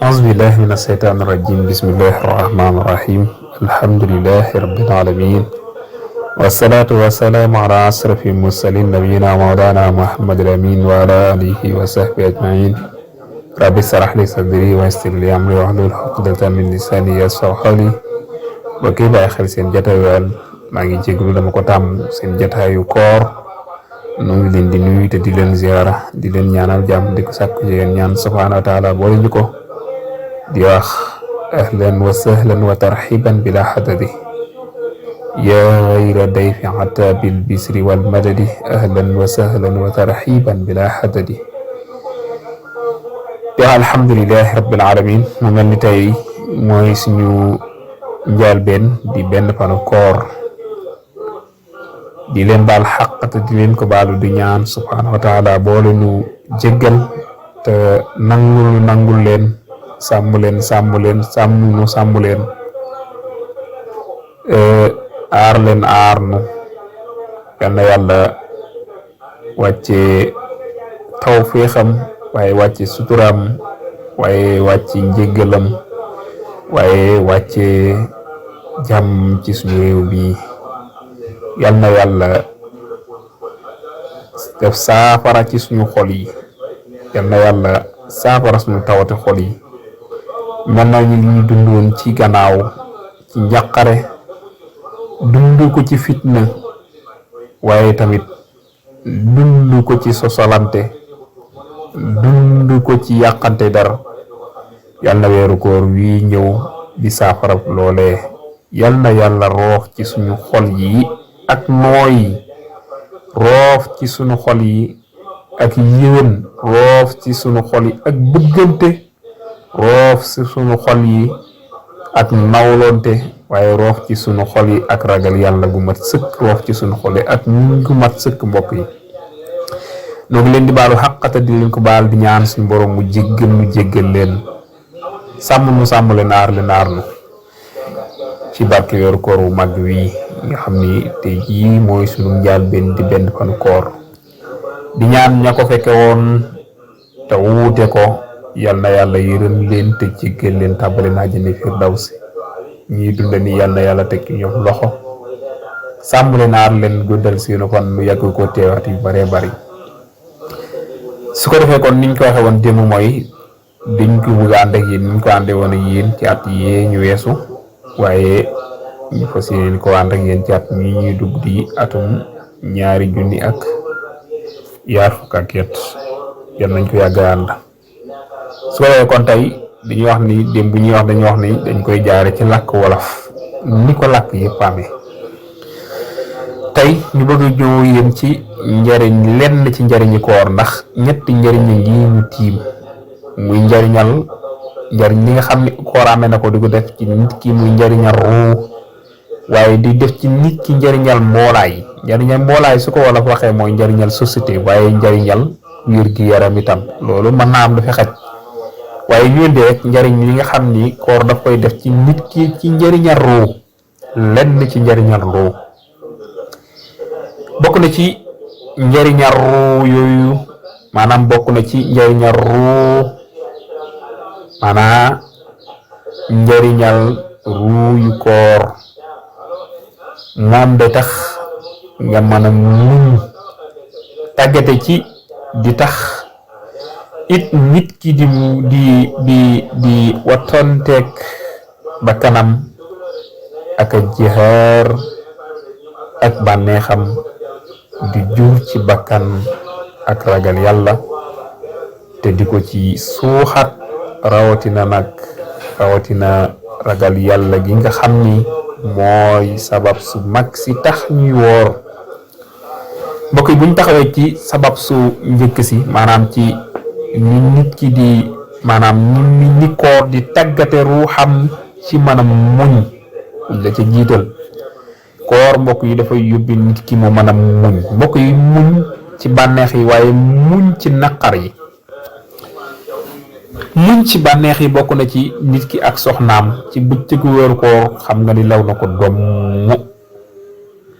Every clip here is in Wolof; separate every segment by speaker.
Speaker 1: أعوذ بالله من الشيطان الرجيم بسم الله الرحمن الرحيم الحمد لله رب العالمين والصلاة والسلام على أشرف المرسلين نبينا مولانا محمد الأمين وعلى آله وصحبه أجمعين رب اشرح لي صدري ويسر لي أمري واحلل عقدة من لساني يفقهوا قولي وكيف آخر seen jotaayu maa ngi jégalu dama ko tàmm seen jotaayu koor nu ngi leen di nuyu te di leen ziara di leen ñaanal jàmm di ko sàkku ci yéen ñaan subhanahu wa taala boole ñu ko di wax ahlan wa sahlan wa tarxiban bila xadadi yaa gayra dayfi ata bil bisri wal madadi ahlan wa sahlan wa tarxiban bila xadadi di wax alhamdulilahi rabbil alamin mu mel ni tey mooy suñu njaalbeen di benn panu koor di leen baal xaq te di leen ko baalu di ñaan subhanahu wa taala boole nu jéggal te nangul leen sàmm leen aar leen aar nu yal na yàlla wàcce tawfeexam waaye wàcce suturaam waaye wàcce njéggalam waaye wàcce jàmm ci suñu réew bi yal na yàlla def saafara ci suñu xol yi yal na yàlla saafara suñu tawati xol yi mel na ñu li dundoon ci gannaaw ci njàqare dund ko ci fitna waaye tamit dund ko ci sosolante dund ko ci yàqante dara yal na weeru koor wi ñëw di saafara loolee yal na yàlla roox ci suñu xol yi ak nooy roof ci suñu xol yi ak yéwén roof ci suñu xol yi ak bëggante roof ci suñu xol yi ak nawlonte waaye roof ci suñu xol yi ak ragal yàlla gu mat sëkk roof ci suñu xol yi ak muñ gu mat sëkk mbokk yi noo ngi leen di baalu xaqata di leen ko baal di ñaan suñu borom mu jéggal leen sàmm leen aar nu ci barke weeru koor wu mag wi nga xam ni tey jii mooy sunu njaal benn di benn panu koor di ñaan ña ko fekke woon te wuute ko yal na yàlla yërëm leen te jéggal leen tàbbale na àjjana firdawsi ñii dunda ni yal na yàlla teg ñoom loxo sàmm leen aar leen guddal seenu fan nu yàgg ko teewaat yu baree bari su ko defee kon niñ ko waxe woon démb mooy dañ ko bëgg a ànd ak yéen niñ ko àndee woon ak yéen ci at yee ñu weesu waaye ñu fas yéene ko ànd ak yéen ci at mi ñuy dugg di atum 2000 ak yaar fukk ak yett yal nañ ko yàgg ànd su ko defee kon tey dañuy wax ni démb bu ñuy wax dañuy wax ni dañ koy jaare ci làkk wolof ni ko làkk yëpp amee tey ñu bëgg a ñëw yéen ci njariñ lenn ci njariñi koor ndax ñetti njariñ yi ñu tiim muy njariñ li nga xam ne koor amee na ko di ko def ci nit ki muy njariñal ruu waaye di def ci nit ki njariñal mboolaay su ko wolof waxee mooy njariñal société waaye njariñal wér gi yaram itam loolu mën naa am dafa xaj waaye ñu indi rek njariñ li nga xam ni koor daf koy def ci nit ki ci njariñal ruu lenn ci njariñal ruu bokk na ci njariñal ruu yooyu maanaam bokk na ci njariñal ruu maanaam njariñal ruu yu koor moom da tax nga mën a muñ tàggate ci di tax it nit ki di wattonteeg bakkanam ak a jihaar ak bànneexam di jur ci bakkan ak ragal yàlla te di ko ci suuxat rawatina ragal yàlla gi nga xam ni mooy sabab su mag si tax ñuy woor mbokk yi buñ taxawee ci sabab su njëkk si maanaam ci ni nit ki di maanaam ni koor di tàggate ruuxam ci mën a muñ la ca jiital koor mbokk yi dafay yóbbi nit ki mu mën a muñ mbokk yi muñ ci bànneex yi waaye muñ ci naqar yi muñ ci bànneex yi bokk na ci nit ki ak soxnaam ci bëccëgu weeru koor xam nga ni law na ko domm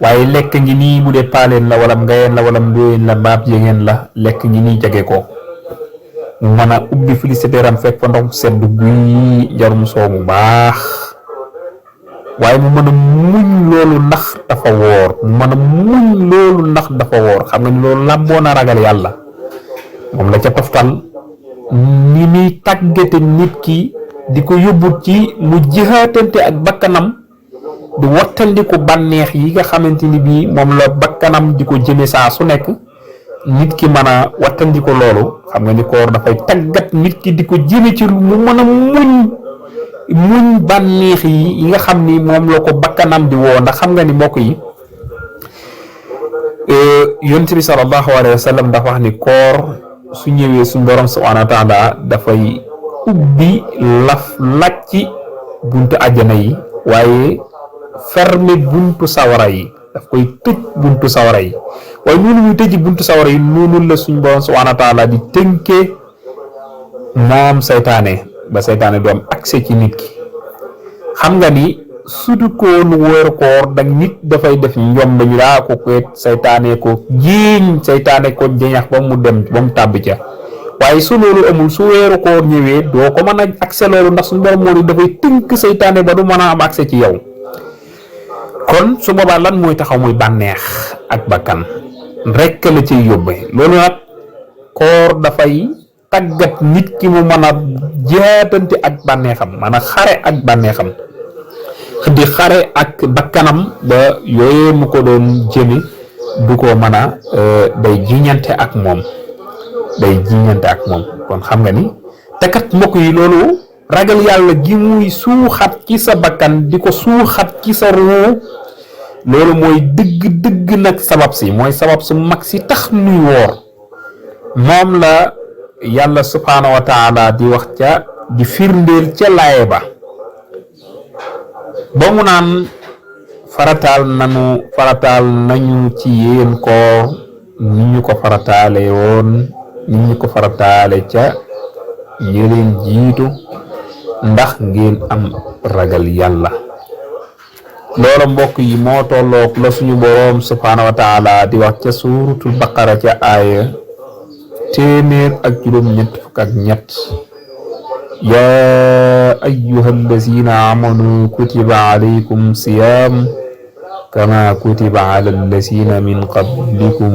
Speaker 1: waaye lekk ngi nii bu dee paaleen la wala ngayeen la wala ndóoyeen la baab yégeen la lekk ngi nii jege ko mu mën a ubbi félicitaire am fekk fa ndox mu sedd guy njarum soow mu baax waaye mu mën a muñ loolu ndax dafa woor mu mën a muñ loolu ndax dafa woor xam nga ni loolu làmboo na ragal yàlla moom la ca toftal ni muy tàggate nit ki di ko yóbbu ci mu jihaatante ak bakkanam di wattandiku bànneex yi nga xamante ni bii moom la bakkanam di ko jëme saa su nekk nit ki mën a wattandiku loolu xam nga ni koor dafay tàggat nit ki di ko jëme ci mu mën a muñ bànneex yi nga xam ni moom la ko bakkanam di woo ndax xam nga ni mbokk yi yonent bi sallallahu alayhi wa sallam dafa wax ni koor su ñëwee suñ borom subhanahu wa taala dafay ubbi lacci buntu àjjana yi waaye fermer buntu sawara yi daf koy tëj buntu sawara yi waaye noonu muy tëj buntu sawara yi noonu la suñ borom subhanahu wa taala di tënkee moom saytaane ba saytaane du am accès ci nit ki xam nga ni sudu koon wóor koor da nit dafay def njom ñu daa ko saytaane ko jiiñ saytaane ko jeñax ba mu dem ba mu tàbbi ca waaye su loolu amul su weeru koor ñëwee doo ko mën a accès loolu ndax suñu borom moo di dafay tënk saytaane ba du mën a am accès ci yow kon su boobaa lan mooy taxaw muy bànneex ak bakkan rekk la ciy yóbbe loolu nag koor dafay tàggat nit ki mu mën a jaatante ak bànneexam mën a xare ak bànneexam di xare ak bakkanam ba yooyee mu ko doon jëme du ko mën a day jiñante ak moom kon xam nga ni te kat mbokk yi loolu ragal yàlla gi muy suuxat ci sa bakkan di ko suuxat ci sa ruu loolu mooy dëgg nag sabab si mooy sabab su mag si tax nuy woor moom la yàlla subhaanahu wa taala di wax ca di firndeel ca laaye ba mu naan farataal nañu ci yéen koor ni ñu ko farataale woon ni ñu ko farataale ca ñi leen jiitu ndax ngeen am ragal yàlla loolu mbokk yi moo tolloog la suñu boroom subhaanahu wa taala di wax ca suuratul baqara ca aaya 183 yaa ayyuhal lazina amanu kutiba alaykum siyaam kama kutiba alal lazina min qablikum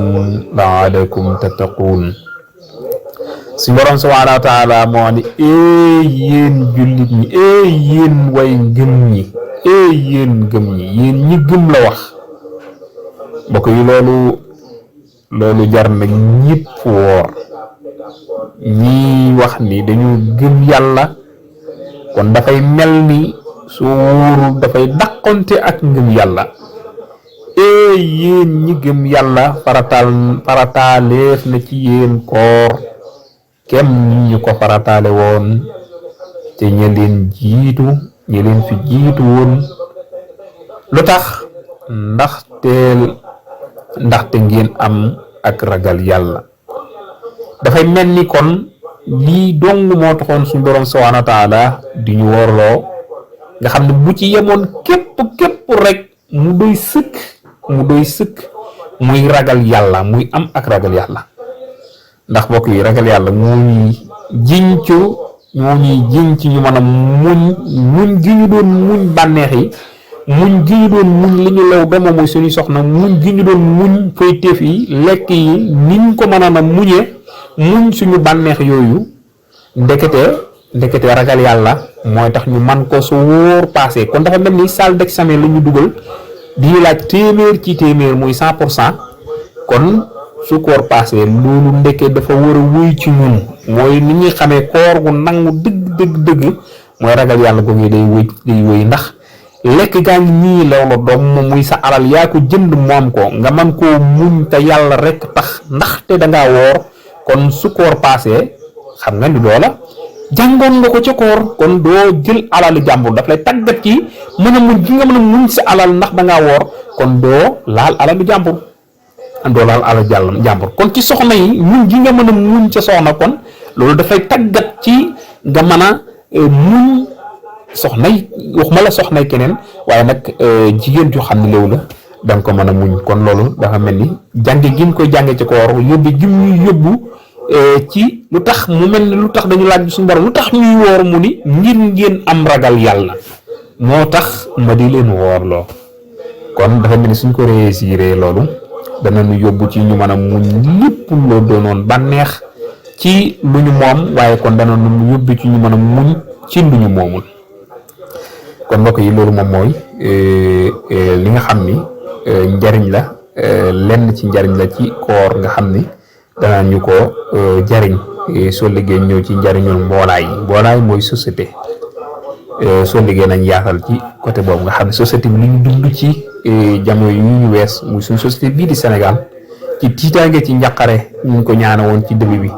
Speaker 1: la'allakum tattaquun suñu boroom subhaanahu wa taala moo ni yéen jullit ñi yéen way ngëm ñi yéen gëm ñi yéen ñi gëm la wax mbokk yi loolu jar na ñépp woor ñi wax ni dañu gëm yàlla kon dafay mel ni su wóorul dafay dàqonte ak ngëm yàlla yéen ñi gëm yàlla farataaleef na ci yéen koor kem ñu ko farataale woon te ñi leen fi jiitu woon lu tax ndaxte ngeen am ak ragal yàlla dafay mel ni kon lii dong moo taxoon suñu borom subhanahu wa taala di ñu worloo nga xam ne bu ci yemoon képp rek mu doy sëkk muy ragal yàlla muy am ak ragal yàlla ndax mbokk yi ragal yàlla moo ñuy jiñ ci ñu mën a muñ gi ñu doon muñ bànneex yi muñ gi ñu doon muñ li ñu lew ba moom mooy suñuy soxna muñ gi ñu doon muñ foyteef yi lekk yi niñ ko mën a muñee muñ suñu bànneex yooyu ndekete ragal yàlla mooy tax ñu man ko su wóor passé kon dafa mel ni salle d'examen la ñu dugal di ñu laaj téeméer muy 100% kon su koor passé loolu ndeke dafa war a wéy ci ñun mooy ni ñuy xamee koor gu nangu dëgg mooy ragal yàlla googu day wéy ndax lekk gaa ngi nii law la doom muy sa alal yaa ko jënd moom ko nga man koo muñ te yàlla rek tax ndaxte dangaa woor kon su koor passé xam nga ni loola jàngoon nga ko ca koor kon doo jël alali jàmbur daf lay tàggat ci mën a muñ gi nga mën a muñ sa alal ndax dangaa woor kon doo laal alali jàmbur kon ci soxna yi muñ gi nga mën a muñ ca soxna kon loolu dafay tàggat ci nga mën a muñ soxna yi waxuma la soxna yi keneen waaye nag jigéen ju xam ne léew la danga ko mën a muñ kon loolu dafa mel ni jànge gi ñu koy jànge ci koor yóbbu gi muy yóbbu ci lu tax mu mel ni lu tax dañu laaj suñu borom lu tax ñuy woor mu ni ngir ngeen am ragal yàlla moo tax ma di leen woorloo. kon dafa mel ni suñ ko réussiré loolu dana nu yóbbu ci ñu mën a muñ lépp loo doonoon bànneex ci lu ñu moom waaye kon dana nu yóbbu ci ñu mën a muñ ci lu ñu moomul. kon mbokk yi loolu moom mooy li nga xam ni njariñ la lenn ci njariñ la ci koor nga xam ni dana ñu ko jariñ soo liggéey ñëw ci njariñul mboolaay mooy société. soo liggéey nañ yaatal ci côté boobu nga xam ne société bi li ñu dund ci jamono yu ñu wees muy suñu société bii di Sénégal ci tiitaange ci njàqare ñu ko ñaane woon ci début bi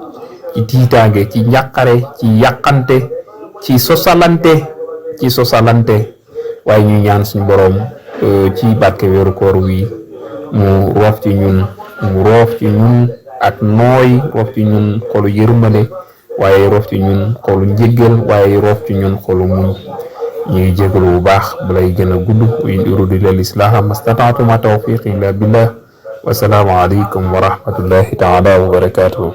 Speaker 1: ci tiitaange ci njàqare ci yàqante ci sosalante waaye ñu ñaan suñu boroom ci barke weeru koor wi mu roof ci ñun ak nooy roof ci ñun xolu yërmande waaye roof ci ñun xolu njéggal waaye roof ci ñun xolu muñ. ñuy jégalu bu baax balay gën a gudd in uriidu illal islaaha mastata'tu ma tawfiiqi illa billah wa salaamu alaykum wa rahmatullahi ta'ala wa barakatuh.